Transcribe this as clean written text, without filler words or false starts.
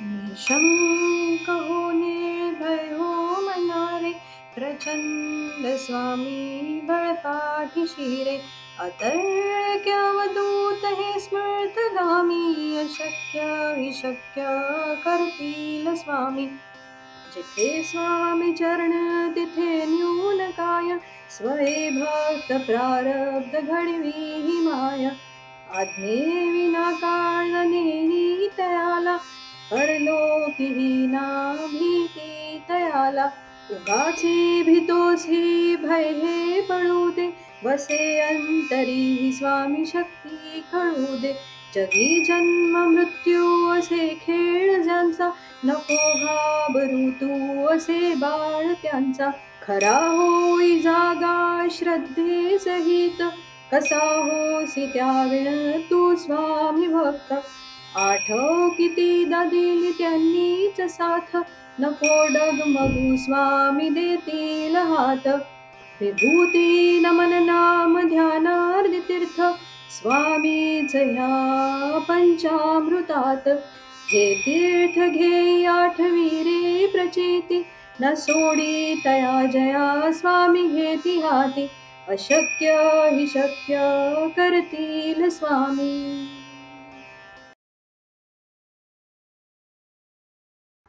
निशंक हो निर्भय हो मनारे, प्रचंड स्वामी बळकाठी शिरे. अतर्क्य अवधूत हे स्मृतगामी, अशक्य हि शक्य करतील स्वामी. जिथे स्वामी चरण तिथे न्यून काय, स्वये भक्त प्रारब्ध घडवी ही माया. आज्ञे विना काळ नेही तयाला, परलोकीही ना भीती तयाला. उगाची भीतोसी भय हे पळू दे, बसे अंतरी ही स्वामी शक्ती कळू दे. जगी जन्म मृत्यू असे खेळ ज्यांचा, नको घाबरू तू असे बाळ त्यांचा. खरा होई जागा श्रद्धे सहित, कसा होसी त्यावेळ तू स्वामी भक्त. आठव कितीदा दिली त्यांनीच साथ, नको डगमगू स्वामी देतील हात. विभूती नमन नाम ध्यानार्धी तीर्थ, स्वामीच ह्या पंचामृतात. हे तीर्थ घे आठवी रे प्रचिती, न सोडी तया जया स्वामी घेती हाती. अशक्य हि शक्य करतील स्वामी.